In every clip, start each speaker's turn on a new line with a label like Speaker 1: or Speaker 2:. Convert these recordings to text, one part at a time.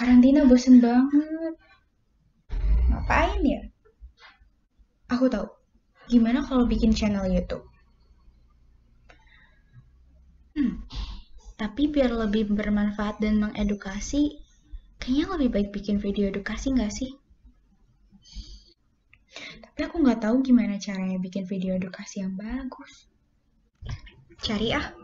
Speaker 1: Karantina bosen banget. Ngapain ya? Aku tahu. Gimana kalau bikin channel YouTube? Tapi biar lebih bermanfaat dan mengedukasi, kayaknya lebih baik bikin video edukasi nggak sih? Tapi aku nggak tahu gimana caranya bikin video edukasi yang bagus. Cari ah.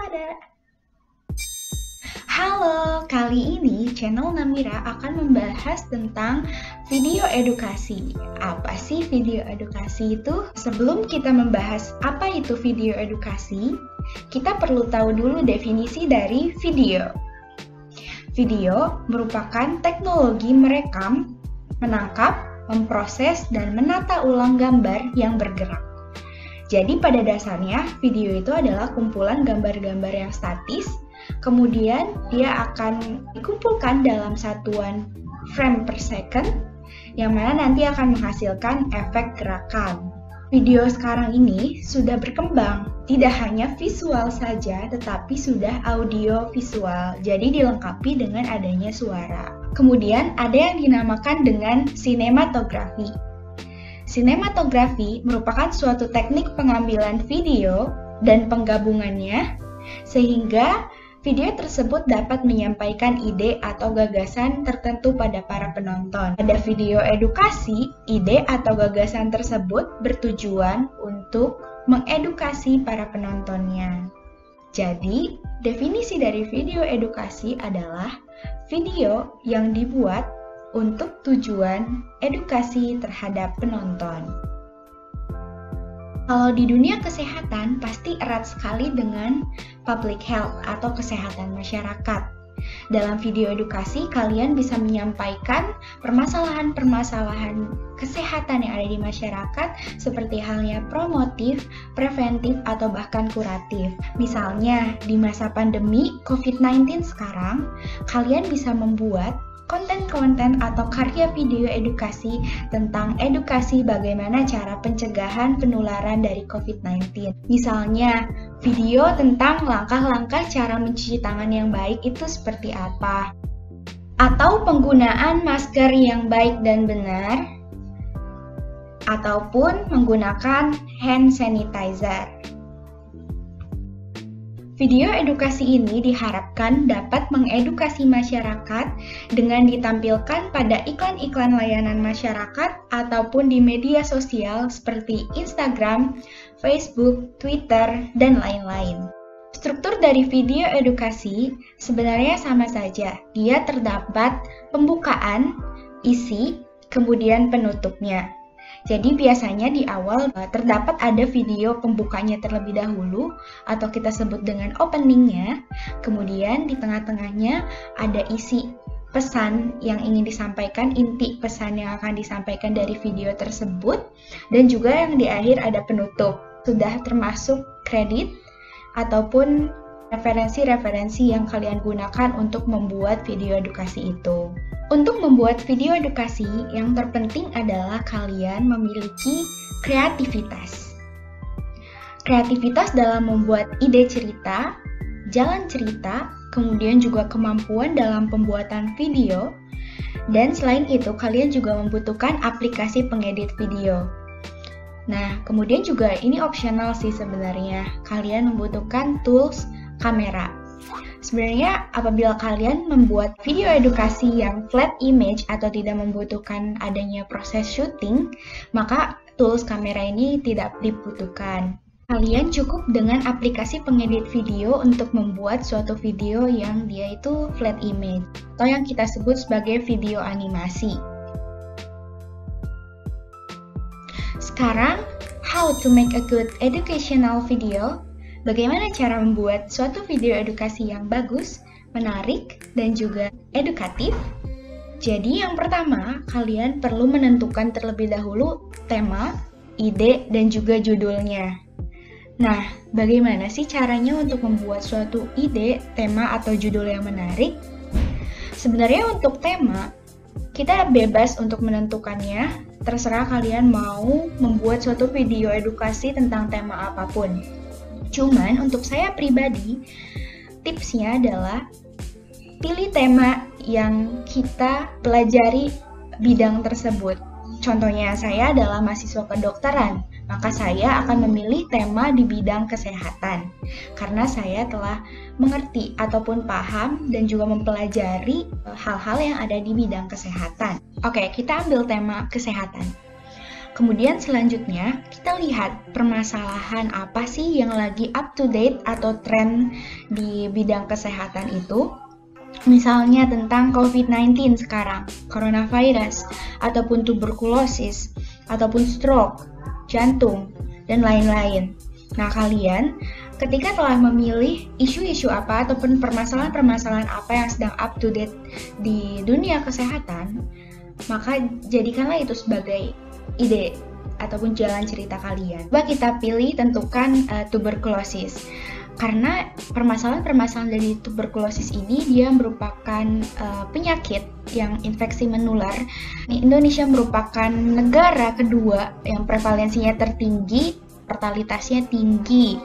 Speaker 1: Ada. Halo, kali ini channel Namira akan membahas tentang video edukasi. Apa sih video edukasi itu? Sebelum kita membahas apa itu video edukasi, kita perlu tahu dulu definisi dari video. Video merupakan teknologi merekam, menangkap, memproses, dan menata ulang gambar yang bergerak. Jadi pada dasarnya video itu adalah kumpulan gambar-gambar yang statis, kemudian dia akan dikumpulkan dalam satuan frame per second, yang mana nanti akan menghasilkan efek gerakan. Video sekarang ini sudah berkembang, tidak hanya visual saja, tetapi sudah audio visual, jadi dilengkapi dengan adanya suara. Kemudian ada yang dinamakan dengan sinematografi. Sinematografi merupakan suatu teknik pengambilan video dan penggabungannya, sehingga video tersebut dapat menyampaikan ide atau gagasan tertentu pada para penonton. Pada video edukasi, ide atau gagasan tersebut bertujuan untuk mengedukasi para penontonnya. Jadi, definisi dari video edukasi adalah video yang dibuat untuk tujuan edukasi terhadap penonton. Kalau di dunia kesehatan, pasti erat sekali dengan public health atau kesehatan masyarakat. Dalam video edukasi, kalian bisa menyampaikan permasalahan-permasalahan kesehatan yang ada di masyarakat seperti halnya promotif, preventif, atau bahkan kuratif. Misalnya, di masa pandemi COVID-19 sekarang, kalian bisa membuat konten-konten atau karya video edukasi tentang edukasi bagaimana cara pencegahan penularan dari COVID-19. Misalnya, video tentang langkah-langkah cara mencuci tangan yang baik itu seperti apa. Atau penggunaan masker yang baik dan benar. Ataupun menggunakan hand sanitizer. Video edukasi ini diharapkan dapat mengedukasi masyarakat dengan ditampilkan pada iklan-iklan layanan masyarakat ataupun di media sosial seperti Instagram, Facebook, Twitter, dan lain-lain. Struktur dari video edukasi sebenarnya sama saja. Dia terdapat pembukaan, isi, kemudian penutupnya. Jadi biasanya di awal terdapat ada video pembukanya terlebih dahulu atau kita sebut dengan openingnya. Kemudian di tengah-tengahnya ada isi pesan yang ingin disampaikan, inti pesan yang akan disampaikan dari video tersebut. Dan juga yang di akhir ada penutup. Sudah termasuk kredit ataupun referensi-referensi yang kalian gunakan untuk membuat video edukasi itu. Untuk membuat video edukasi, yang terpenting adalah kalian memiliki kreativitas. Kreativitas dalam membuat ide cerita, jalan cerita, kemudian juga kemampuan dalam pembuatan video, dan selain itu kalian juga membutuhkan aplikasi pengedit video. Nah, kemudian juga ini optional sih sebenarnya, kalian membutuhkan tools kamera. Sebenarnya apabila kalian membuat video edukasi yang flat image atau tidak membutuhkan adanya proses syuting, maka tools kamera ini tidak dibutuhkan. Kalian cukup dengan aplikasi pengedit video untuk membuat suatu video yang dia itu flat image atau yang kita sebut sebagai video animasi. Sekarang, how to make a good educational video? Bagaimana cara membuat suatu video edukasi yang bagus, menarik, dan juga edukatif? Jadi yang pertama, kalian perlu menentukan terlebih dahulu tema, ide, dan juga judulnya. Nah, bagaimana sih caranya untuk membuat suatu ide, tema, atau judul yang menarik? Sebenarnya untuk tema, kita bebas untuk menentukannya, terserah kalian mau membuat suatu video edukasi tentang tema apapun. Cuman untuk saya pribadi, tipsnya adalah pilih tema yang kita pelajari bidang tersebut. Contohnya saya adalah mahasiswa kedokteran, maka saya akan memilih tema di bidang kesehatan karena saya telah mengerti ataupun paham dan juga mempelajari hal-hal yang ada di bidang kesehatan. Oke, kita ambil tema kesehatan. Kemudian selanjutnya kita lihat permasalahan apa sih yang lagi up to date atau tren di bidang kesehatan itu. Misalnya tentang COVID-19 sekarang, coronavirus, ataupun tuberkulosis, ataupun stroke, jantung, dan lain-lain. Nah, kalian ketika telah memilih isu-isu apa ataupun permasalahan-permasalahan apa yang sedang up to date di dunia kesehatan, maka jadikanlah itu sebagai ide ataupun jalan cerita kalian. Coba kita pilih tentukan tuberkulosis. Karena permasalahan-permasalahan dari tuberkulosis ini dia merupakan penyakit yang infeksi menular. Indonesia merupakan negara kedua yang prevalensinya tertinggi, mortalitasnya tinggi,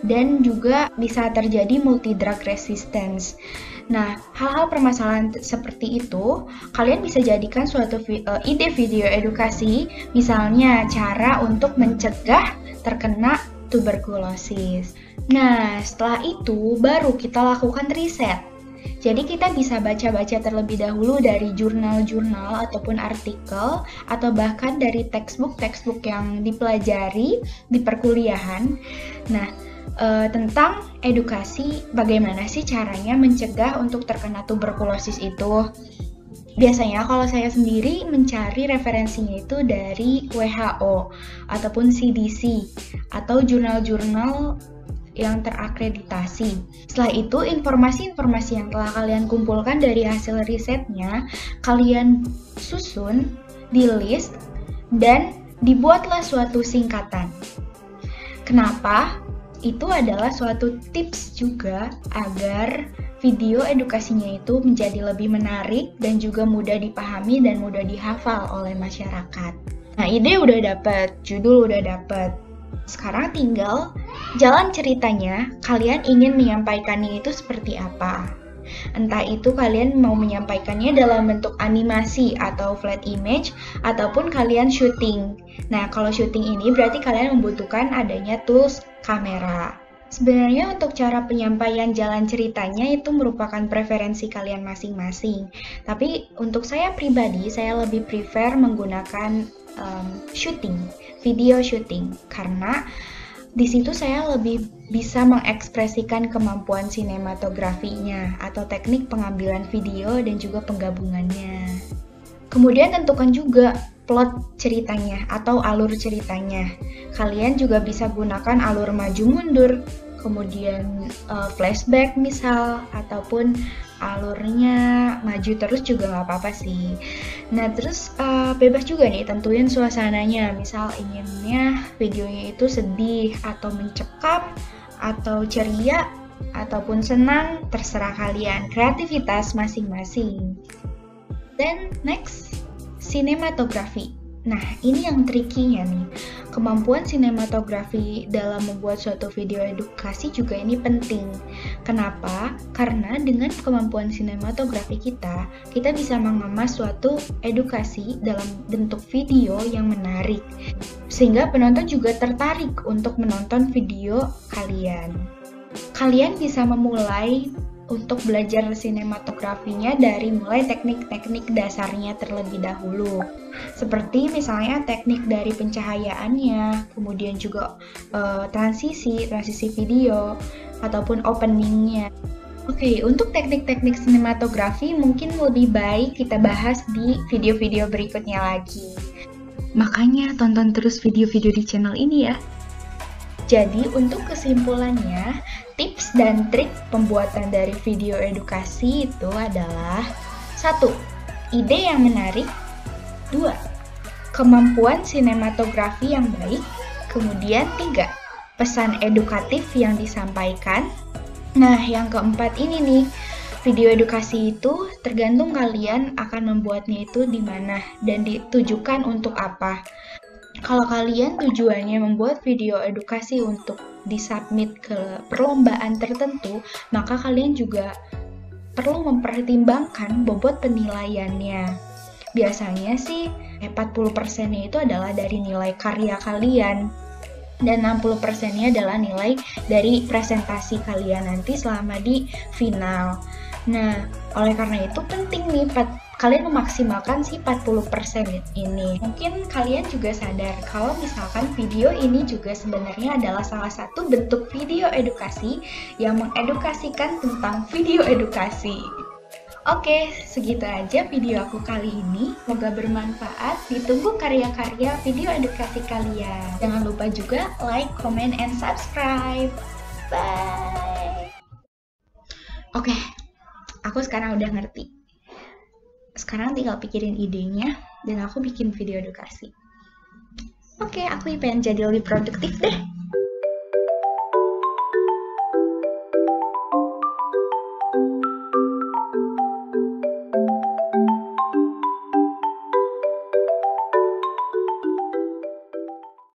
Speaker 1: dan juga bisa terjadi multi-drug resistance. Nah, hal-hal permasalahan seperti itu, kalian bisa jadikan suatu ide video edukasi, misalnya cara untuk mencegah terkena tuberkulosis. Nah, setelah itu baru kita lakukan riset. Jadi kita bisa baca-baca terlebih dahulu dari jurnal-jurnal ataupun artikel atau bahkan dari textbook yang dipelajari di perkuliahan. Nah, tentang edukasi bagaimana sih caranya mencegah untuk terkena tuberkulosis itu. Biasanya kalau saya sendiri mencari referensinya itu dari WHO ataupun CDC atau jurnal-jurnal yang terakreditasi. Setelah itu, informasi-informasi yang telah kalian kumpulkan dari hasil risetnya, kalian susun, di list, dan dibuatlah suatu singkatan. Kenapa? Itu adalah suatu tips juga agar video edukasinya itu menjadi lebih menarik dan juga mudah dipahami dan mudah dihafal oleh masyarakat. Nah, ide udah dapet, judul udah dapet. Sekarang tinggal jalan ceritanya, kalian ingin menyampaikannya itu seperti apa. Entah itu kalian mau menyampaikannya dalam bentuk animasi atau flat image, ataupun kalian syuting. Nah, kalau syuting ini berarti kalian membutuhkan adanya tools kamera. Sebenarnya untuk cara penyampaian jalan ceritanya itu merupakan preferensi kalian masing-masing. Tapi untuk saya pribadi, saya lebih prefer menggunakan video shooting, karena di situ saya lebih bisa mengekspresikan kemampuan sinematografinya atau teknik pengambilan video dan juga penggabungannya. Kemudian tentukan juga plot ceritanya atau alur ceritanya. Kalian juga bisa gunakan alur maju mundur, kemudian flashback misal, ataupun alurnya maju terus juga nggak apa-apa sih. Nah, terus bebas juga nih tentuin suasananya. Misal inginnya videonya itu sedih atau mencekam atau ceria ataupun senang, terserah kalian, kreativitas masing-masing. Then next, sinematografi. Nah, ini yang tricky-nya nih. Kemampuan sinematografi dalam membuat suatu video edukasi juga ini penting. Kenapa? Karena dengan kemampuan sinematografi kita bisa mengemas suatu edukasi dalam bentuk video yang menarik. Sehingga penonton juga tertarik untuk menonton video kalian. Kalian bisa memulai untuk belajar sinematografinya dari mulai teknik-teknik dasarnya terlebih dahulu. Seperti misalnya teknik dari pencahayaannya, kemudian juga transisi video, ataupun openingnya. Oke, untuk teknik-teknik sinematografi mungkin lebih baik kita bahas di video-video berikutnya lagi. Makanya tonton terus video-video di channel ini ya. Jadi untuk kesimpulannya, tips dan trik pembuatan dari video edukasi itu adalah 1. Ide yang menarik. 2. Kemampuan sinematografi yang baik. Kemudian 3. Pesan edukatif yang disampaikan. Nah, yang keempat ini nih, Video edukasi itu tergantung kalian akan membuatnya itu di mana dan ditujukan untuk apa. Kalau kalian tujuannya membuat video edukasi untuk disubmit ke perlombaan tertentu, maka kalian juga perlu mempertimbangkan bobot penilaiannya. Biasanya sih 40%-nya itu adalah dari nilai karya kalian dan 60%-nya adalah nilai dari presentasi kalian nanti selama di final. Nah, oleh karena itu penting nih kalian memaksimalkan si 40% ini. Mungkin kalian juga sadar kalau misalkan video ini juga sebenarnya adalah salah satu bentuk video edukasi yang mengedukasikan tentang video edukasi. Oke, segitu aja video aku kali ini. Semoga bermanfaat. Ditunggu karya-karya video edukasi kalian. Jangan lupa juga like, comment, and subscribe. Bye! Oke, aku sekarang udah ngerti. Sekarang tinggal pikirin idenya, dan aku bikin video edukasi. Oke, aku pengen jadi lebih produktif deh.